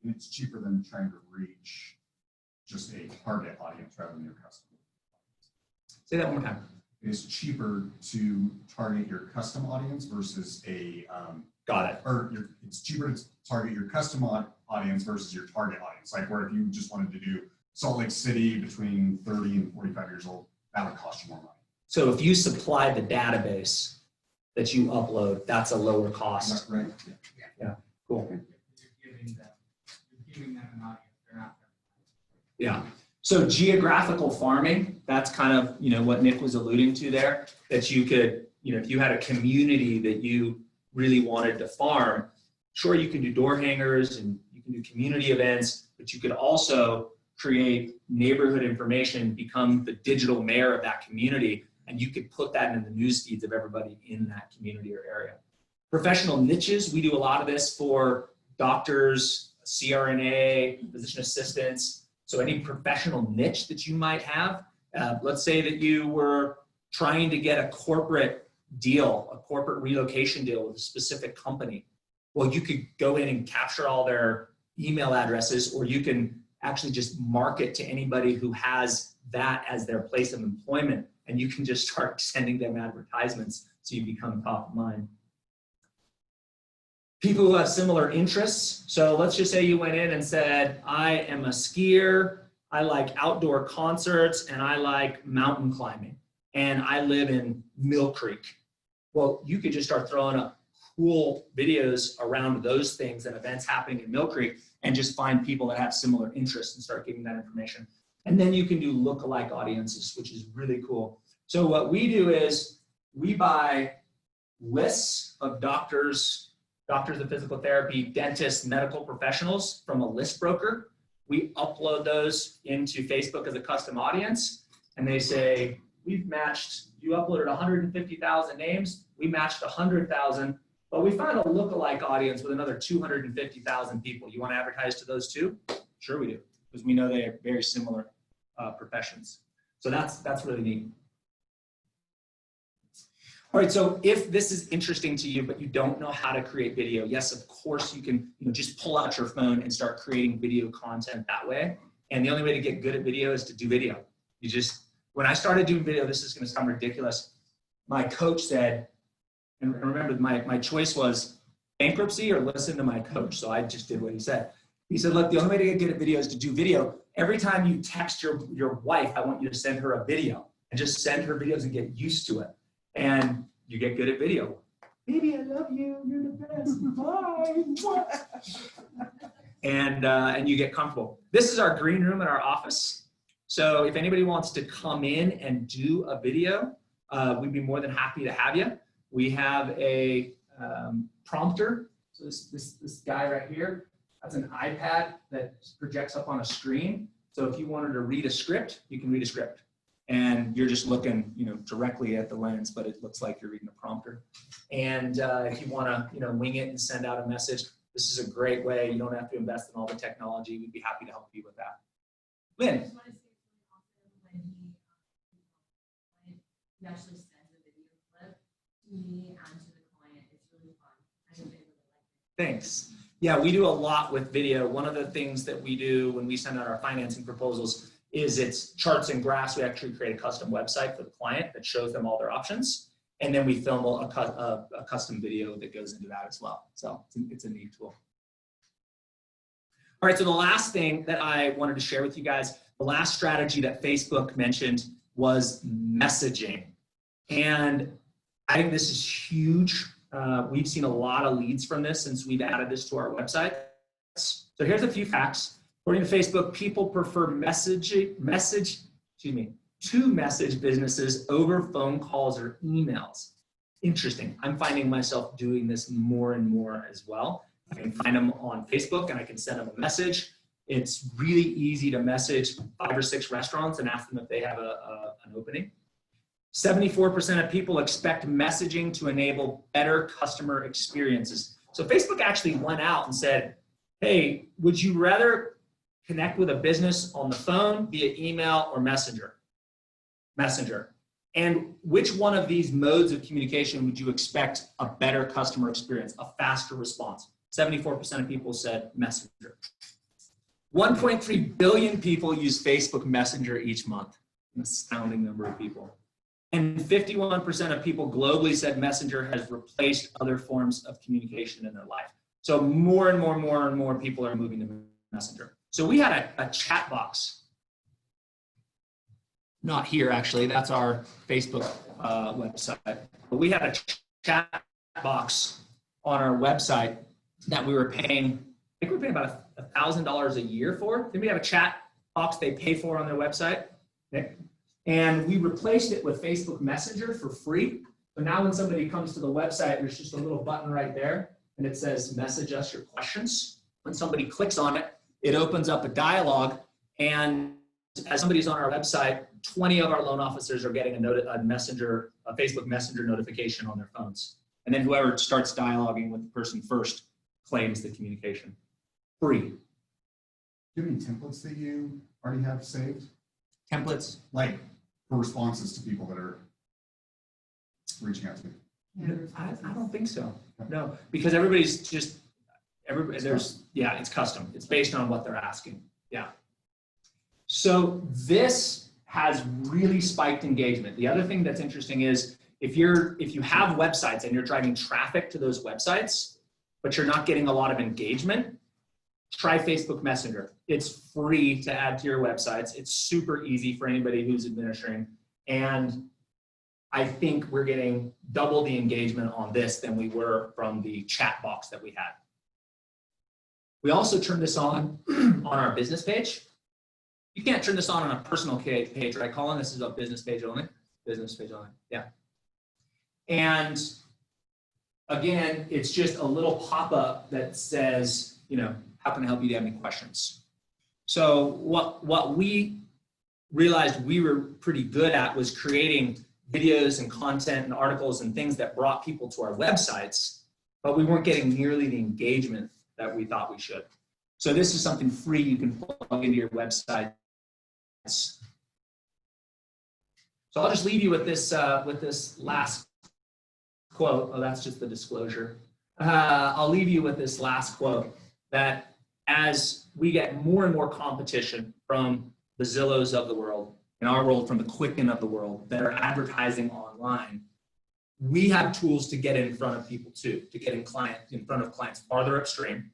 And it's cheaper than trying to reach just a target audience rather than your custom. Say that one more time. It's cheaper to target your custom audience versus a, Got it. it's cheaper to target your custom audience versus your target audience. Like where if you just wanted to do Salt Lake City between 30 and 45 years old, that would cost you more money. So if you supply the database that you upload, that's a lower cost. Right? Cool. You're giving them an audience, they're not. Yeah. So geographical farming, that's kind of, what Nick was alluding to there, that you could, if you had a community that you really wanted to farm, sure, you can do door hangers and you can do community events, but you could also create neighborhood information, become the digital mayor of that community, and you could put that in the news feeds of everybody in that community or area. Professional niches, we do a lot of this for doctors, CRNA, physician assistants. So any professional niche that you might have, let's say that you were trying to get a corporate deal, a corporate relocation deal with a specific company. Well, you could go in and capture all their email addresses, or you can actually just market to anybody who has that as their place of employment, and you can just start sending them advertisements so you become top of mind. People who have similar interests. So let's just say you went in and said, I am a skier, I like outdoor concerts, and I like mountain climbing, and I live in Mill Creek. Well, you could just start throwing up cool videos around those things and events happening in Mill Creek and just find people that have similar interests and start giving that information. And then you can do lookalike audiences, which is really cool. So what we do is we buy lists of doctors of physical therapy, dentists, medical professionals from a list broker. We upload those into Facebook as a custom audience, and they say, we've matched, you uploaded 150,000 names, we matched 100,000, but we found a lookalike audience with another 250,000 people. You want to advertise to those too? Sure we do, because we know they are very similar professions. So that's really neat. All right, so if this is interesting to you, but you don't know how to create video, yes, of course you can just pull out your phone and start creating video content that way. And the only way to get good at video is to do video. When I started doing video, this is gonna sound ridiculous. My coach said, and remember my choice was bankruptcy or listen to my coach. So I just did what he said. He said, look, the only way to get good at video is to do video. Every time you text your wife, I want you to send her a video and just send her videos and get used to it. and you get good at video. Baby, I love you. You're the best. Bye. And you get comfortable. This is our green room in our office. So if anybody wants to come in and do a video, we'd be more than happy to have you. We have a prompter. So this guy right here, that's an iPad that projects up on a screen. So if you wanted to read a script, you can read a script. And you're just looking, directly at the lens, but it looks like you're reading a prompter. And if you want to, wing it and send out a message, this is a great way. You don't have to invest in all the technology. We'd be happy to help you with that. Lynn. He actually sends a video clip to me and to the client. It's really fun. I think they really like it. Thanks. Yeah, we do a lot with video. One of the things that we do when we send out our financing proposals is it's charts and graphs. We actually create a custom website for the client that shows them all their options. And then we film a custom video that goes into that as well. So it's a neat tool. All right, so the last thing that I wanted to share with you guys, the last strategy that Facebook mentioned was messaging. And I think this is huge. We've seen a lot of leads from this since we've added this to our website. So here's a few facts. According to Facebook, people prefer to message businesses over phone calls or emails. Interesting. I'm finding myself doing this more and more as well. I can find them on Facebook and I can send them a message. It's really easy to message 5 or 6 restaurants and ask them if they have an opening. 74% of people expect messaging to enable better customer experiences. So Facebook actually went out and said, hey, would you rather connect with a business on the phone, via email, or messenger? Messenger. And which one of these modes of communication would you expect a better customer experience, a faster response? 74% of people said messenger. 1.3 billion people use Facebook Messenger each month. An astounding number of people. And 51% of people globally said Messenger has replaced other forms of communication in their life. So more and more people are moving to Messenger. So we had a chat box. Not here, actually. That's our Facebook website. But we had a chat box on our website that we were paying, I think we were paying about $1,000 a year for. Then we have a chat box they pay for on their website. Okay? And we replaced it with Facebook Messenger for free. So now when somebody comes to the website, there's just a little button right there, and it says, message us your questions. When somebody clicks on it, it opens up a dialogue, and as somebody's on our website, 20 of our loan officers are getting a Facebook Messenger notification on their phones. And then whoever starts dialoguing with the person first claims the communication. Free. Do you have any templates that you already have saved? Templates? Like for responses to people that are reaching out to you? I don't think so. No, because it's custom. It's based on what they're asking. Yeah. So this has really spiked engagement. The other thing that's interesting is if you have websites and you're driving traffic to those websites, but you're not getting a lot of engagement, try Facebook Messenger. It's free to add to your websites. It's super easy for anybody who's administering. And I think we're getting double the engagement on this than we were from the chat box that we had. We also turned this on our business page. You can't turn this on a personal page, right, Colin? This is a business page only. Business page only, yeah. And again, it's just a little pop-up that says, how can I help you? Do you have any questions? So what we realized we were pretty good at was creating videos and content and articles and things that brought people to our websites, but we weren't getting nearly the engagement that we thought we should. So this is something free you can plug into your website. So I'll just leave you with this last quote. Oh, that's just the disclosure. I'll leave you with this last quote that as we get more and more competition from the Zillows of the world, in our world, from the Quicken of the world that are advertising online, we have tools to get in front of people too, to get in front of clients farther upstream,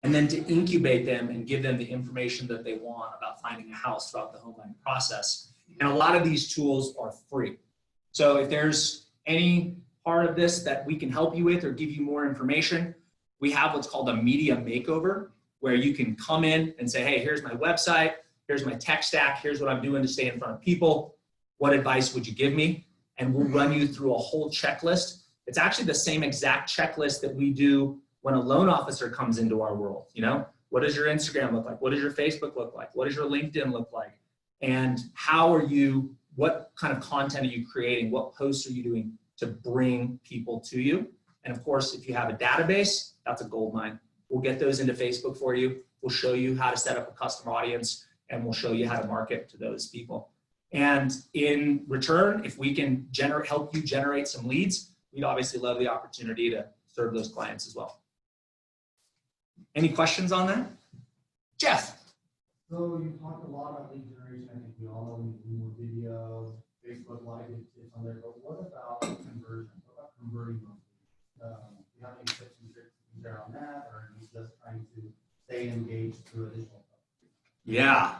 and then to incubate them and give them the information that they want about finding a house throughout the home buying process. And a lot of these tools are free. So if there's any part of this that we can help you with or give you more information, we have what's called a media makeover, where you can come in and say, hey, here's my website, here's my tech stack, here's what I'm doing to stay in front of people. What advice would you give me? And we'll run you through a whole checklist. It's actually the same exact checklist that we do when a loan officer comes into our world. You know, what does your Instagram look like? What does your Facebook look like? What does your LinkedIn look like? And how are you, what kind of content are you creating? What posts are you doing to bring people to you? And of course, if you have a database, that's a gold mine. We'll get those into Facebook for you. We'll show you how to set up a custom audience, and we'll show you how to market to those people. And in return, if we can help you generate some leads, we'd obviously love the opportunity to serve those clients as well. Any questions on that? Jeff. So you talked a lot about lead generation. I think we all know we need more video, Facebook Live, it's on there. But what about conversion? What about converting those leads? Do you have any tips and tricks you can share on that, or are you just trying to stay engaged through additional stuff? Yeah,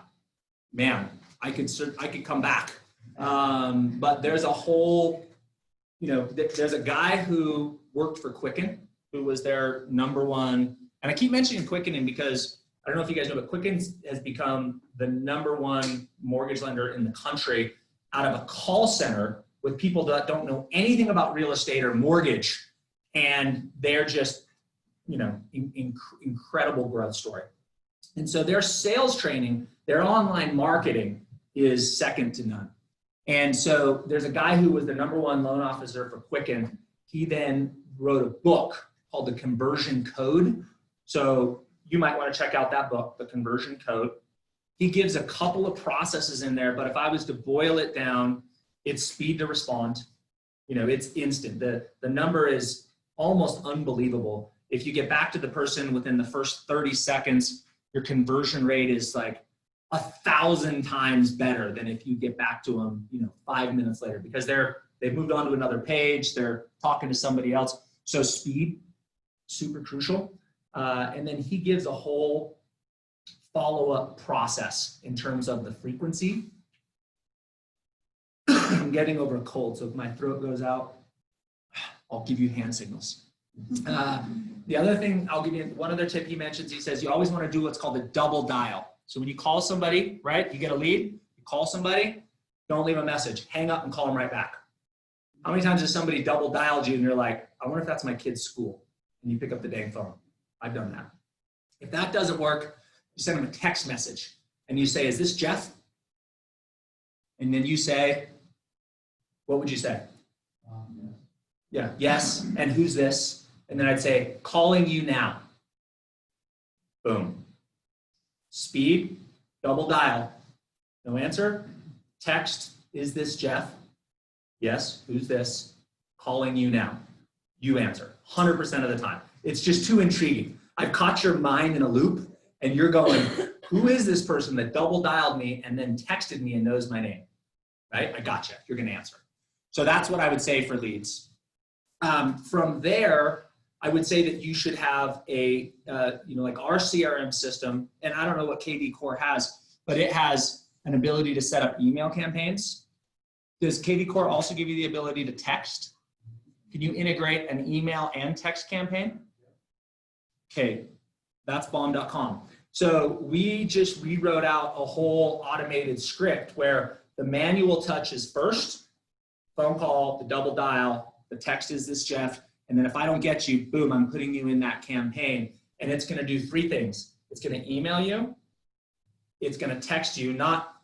man, I could come back. But there's a whole, there's a guy who worked for Quicken, who was their #1, and I keep mentioning Quicken because I don't know if you guys know, but Quicken has become the #1 mortgage lender in the country out of a call center with people that don't know anything about real estate or mortgage. And they're just, incredible growth story. And so their sales training, their online marketing is second to none. And so there's a guy who was the #1 loan officer for Quicken. He then wrote a book called The Conversion Code. So you might want to check out that book, The Conversion Code. He gives a couple of processes in there, but if I was to boil it down, it's speed to respond. It's instant. The number is almost unbelievable. If you get back to the person within the first 30 seconds, your conversion rate is like 1,000 times better than if you get back to them, 5 minutes later, because they've moved on to another page, they're talking to somebody else. So speed, super crucial. And then he gives a whole follow-up process in terms of the frequency. I'm getting over a cold, so if my throat goes out, I'll give you hand signals. The other thing, I'll give you one other tip he mentions. He says you always want to do what's called a double dial. So when you call somebody, right, you get a lead, you call somebody, don't leave a message, hang up and call them right back. How many times has somebody double dialed you and you're like, I wonder if that's my kid's school, and you pick up the dang phone? I've done that. If that doesn't work, you send them a text message and you say, is this Jeff? And then you say, what would you say? Yeah, yes, and who's this? And then I'd say, calling you now. Boom. Speed, double dial. No answer. Text, is this Jeff? Yes, who's this? Calling you now. You answer 100% of the time. It's just too intriguing. I've caught your mind in a loop and you're going, who is this person that double dialed me and then texted me and knows my name? Right? I gotcha. You're going to answer. So that's what I would say for leads. From there, I would say that you should have a, like our CRM system, and I don't know what KV Core has, but it has an ability to set up email campaigns. Does KV Core also give you the ability to text? Can you integrate an email and text campaign? Okay, that's bomb.com. So we just rewrote out a whole automated script where the manual touch is first, phone call, the double dial, the text is this Jeff, and then if I don't get you, boom, I'm putting you in that campaign. And it's gonna do 3 things. It's gonna email you, it's gonna text you, not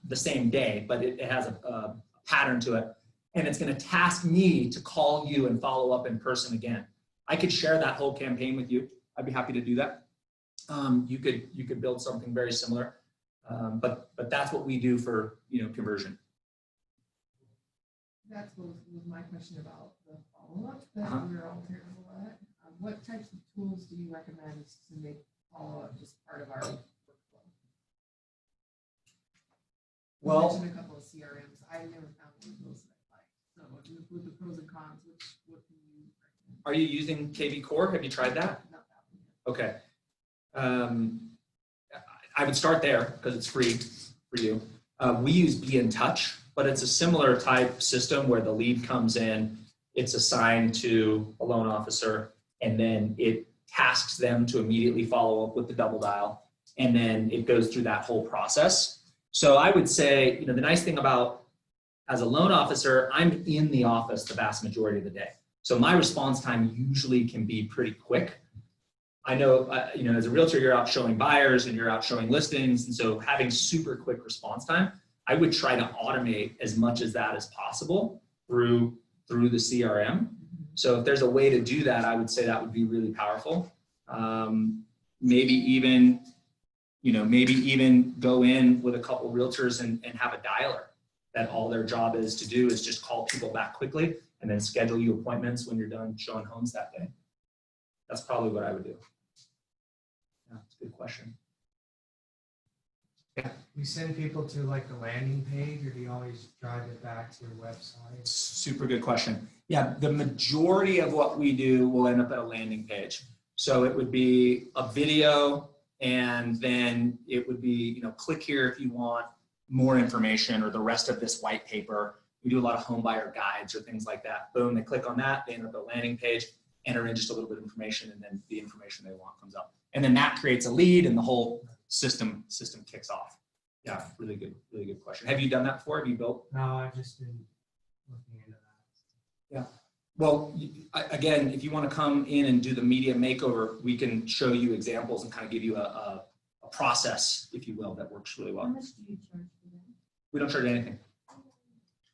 the same day, but it has a pattern to it. And it's gonna task me to call you and follow up in person again. I could share that whole campaign with you. I'd be happy to do that. You could build something very similar, but that's what we do for conversion. That was my question about the follow-up that we're all terrible at. What types of tools do you recommend to make follow-up just part of our workflow? Well, you mentioned a couple of CRMs. I've never found one of those that I like. So with the pros and cons, what can you recommend? Are you using KV Core? Have you tried that? Not that one yet. Okay. I would start there because it's free for you. We use Be in Touch. but it's a similar type system where the lead comes in, it's assigned to a loan officer, and then it tasks them to immediately follow up with the double dial, and then it goes through that whole process. So I would say, the nice thing about, as a loan officer, I'm in the office the vast majority of the day. So my response time usually can be pretty quick. I know, as a realtor, you're out showing buyers and you're out showing listings. And so having super quick response time, I would try to automate as much as that as possible through the CRM. So if there's a way to do that, I would say that would be really powerful. Maybe even go in with a couple realtors and have a dialer that all their job is to do is just call people back quickly and then schedule you appointments when you're done showing homes that day. That's probably what I would do. Yeah, that's a good question. Yeah. You send people to like a landing page, or do you always drive it back to your website? Super good question. Yeah, the majority of what we do will end up at a landing page. So it would be a video, and then it would be, click here if you want more information or the rest of this white paper. We do a lot of home buyer guides or things like that. Boom, they click on that, they end up at a landing page, enter in just a little bit of information, and then the information they want comes up. And then that creates a lead, and the whole system kicks off. Yeah, really good question. Have you done that before? Have you built? No, I've just been looking into that. Yeah. Well, again, if you want to come in and do the media makeover, we can show you examples and kind of give you a process, if you will, that works really well. How much do you charge for that? We don't charge anything.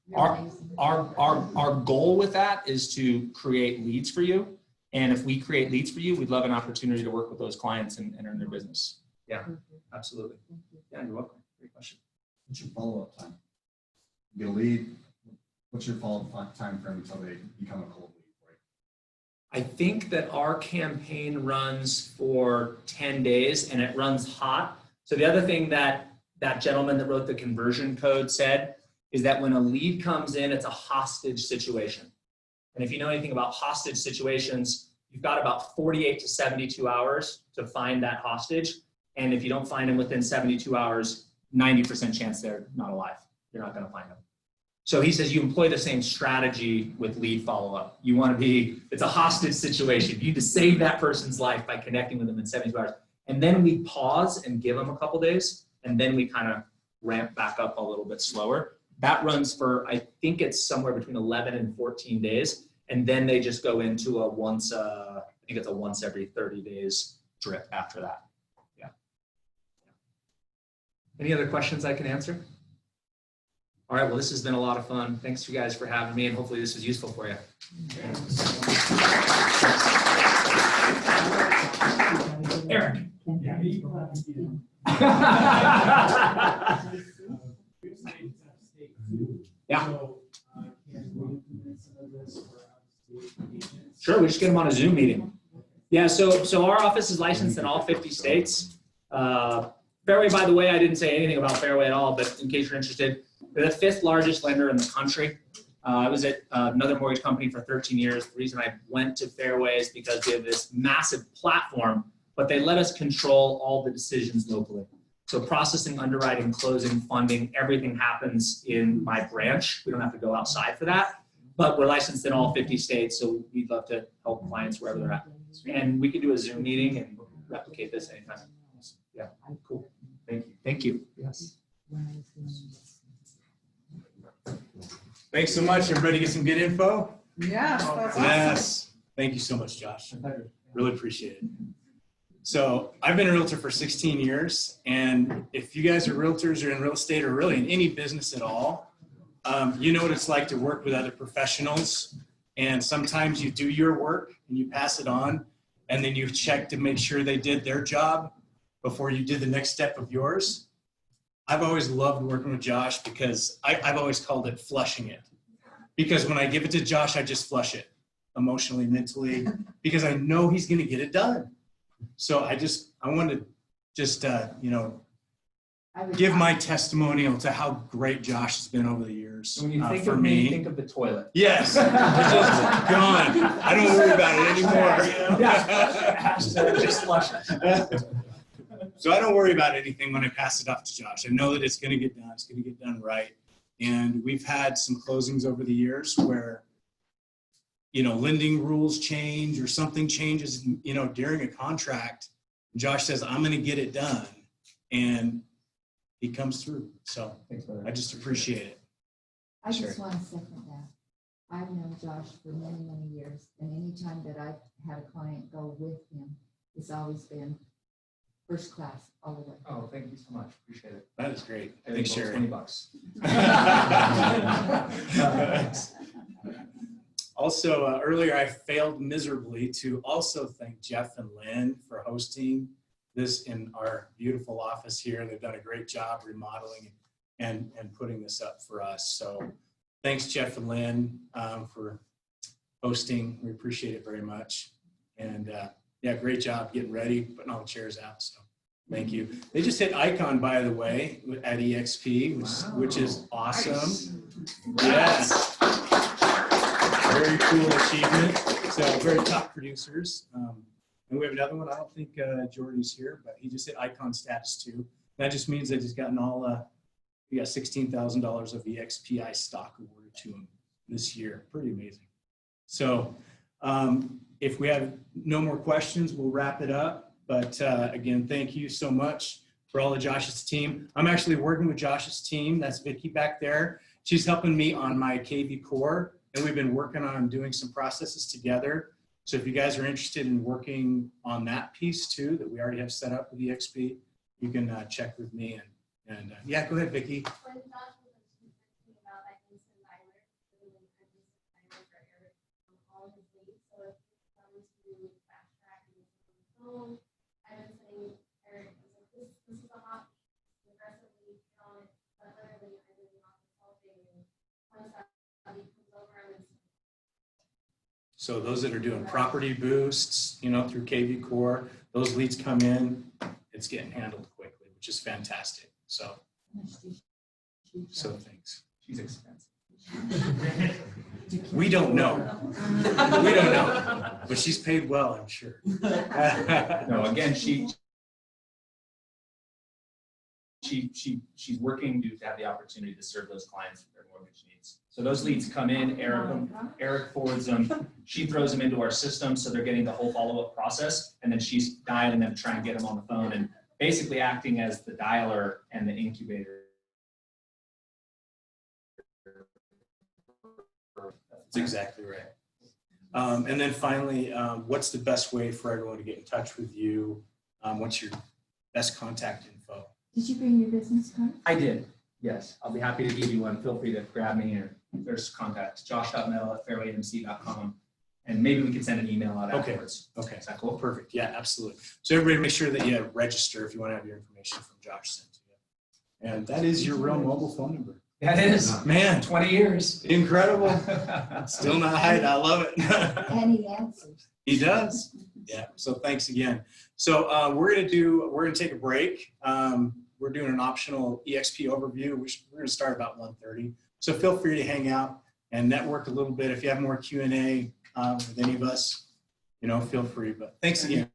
You're amazing. Our goal with that is to create leads for you. And if we create leads for you, we'd love an opportunity to work with those clients and earn their business. Yeah, absolutely. Yeah, you're welcome. Great question. What's your follow-up time? You get a lead, what's your follow-up time frame until they become a cold lead for you? I think that our campaign runs for 10 days and it runs hot. So the other thing that gentleman that wrote the conversion code said is that when a lead comes in, it's a hostage situation. And if you know anything about hostage situations, you've got about 48 to 72 hours to find that hostage. And if you don't find them within 72 hours, 90% chance they're not alive. You're not going to find them. So he says you employ the same strategy with lead follow-up. You want to be, it's a hostage situation. You need to save that person's life by connecting with them in 72 hours. And then we pause and give them a couple days, and then we kind of ramp back up a little bit slower. That runs for, I think it's somewhere between 11 and 14 days. And then they just go into a once every 30 days drip after that. Yeah. Any other questions I can answer? All right, well, this has been a lot of fun. Thanks you guys for having me, and hopefully this was useful for you. Eric. Yeah. Sure, we just get them on a Zoom meeting. Yeah, so our office is licensed in all 50 states. Fairway, by the way, I didn't say anything about Fairway at all, but in case you're interested, they're the 5th largest lender in the country. I was at another mortgage company for 13 years. The reason I went to Fairway is because they have this massive platform, but they let us control all the decisions locally. So processing, underwriting, closing, funding, everything happens in my branch. We don't have to go outside for that, but we're licensed in all 50 states, so we'd love to help clients wherever they're at. And we could do a Zoom meeting and replicate this anytime. Yeah, cool. Thank you. Thank you. Yes. Thanks so much. Everybody get some good info? Yes, that's awesome. Yes. Thank you so much, Josh. Really appreciate it. So I've been a realtor for 16 years. And if you guys are realtors or in real estate or really in any business at all, you know what it's like to work with other professionals. And sometimes you do your work and you pass it on, and then you check to make sure they did their job before you did the next step of yours. I've always loved working with Josh because I've always called it flushing it. Because when I give it to Josh, I just flush it emotionally, mentally, because I know he's going to get it done. So I want to just, give my testimonial to how great Josh has been over the years. So when you think for of me, think of the toilet. Yes, it's just gone. I don't worry about it anymore. Yeah, just flush it. So I don't worry about anything when I pass it off to Josh. I know that it's going to get done. It's going to get done right. And we've had some closings over the years where, you know, lending rules change or something changes, you know, during a contract. Josh says, I'm going to get it done. And he comes through. So I just appreciate it. I just want to second that. I've known Josh for many, many years, and anytime that I've had a client go with him, it's always been first class all the way. Oh, thank you so much. Appreciate it. That is great. Thanks, Sherry. $20. Also, earlier I failed miserably to also thank Jeff and Lynn for hosting this in our beautiful office here. They've done a great job remodeling and putting this up for us. So thanks, Jeff and Lynn, for hosting. We appreciate it very much. And yeah, great job getting ready, putting all the chairs out. So thank you. They just hit Icon, by the way, at EXP, which is awesome. Yes. Very cool achievement. So very top producers. And we have another one. I don't think Jordy's here, but he just hit Icon status too. That just means that he's gotten all, we got $16,000 of the XPI stock awarded to him this year. Pretty amazing. So if we have no more questions, we'll wrap it up. But again, thank you so much for all of Josh's team. I'm actually working with Josh's team. That's Vicky back there. She's helping me on my KV core. And we've been working on doing some processes together. So if you guys are interested in working on that piece too, that we already have set up with EXP, you can check with me. And yeah, go ahead, Vicky. When Josh was thinking about that instant dialer, doing an instant dialer for Eric on all his leads. So if it comes to fast track and phone, I've been saying, Eric, this is a hot aggressively get on it, but literally I've been not consulting and once that comes over and So those that are doing property boosts, you know, through KV Core, those leads come in, it's getting handled quickly, which is fantastic. So thanks. She's expensive. We don't know. We don't know. But she's paid well, I'm sure. No, again, she's working to have the opportunity to serve those clients with their mortgage needs. So those leads come in, Eric forwards them, she throws them into our system, so they're getting the whole follow-up process, and then she's dialing them to try and get them on the phone and basically acting as the dialer and the incubator. That's exactly right. And then finally, what's the best way for everyone to get in touch with you? What's your best contact info? Did you bring your business card? I did, yes. I'll be happy to give you one. Feel free to grab me, or there's contact, josh.mettle@fairwaymc.com. And maybe we could send an email out afterwards. Okay. Is that cool? Perfect. Yeah, absolutely. So everybody make sure that you register if you want to have your information from Josh sent to you. And that is your real mobile phone number. That is. Man, 20 years. incredible. Still not hiding. I love it. And he answers. He does. Yeah. So thanks again. So we're gonna take a break. We're doing an optional EXP overview. We're gonna start about 1:30. So feel free to hang out and network a little bit. If you have more Q&A with any of us, you know, feel free. But thanks again.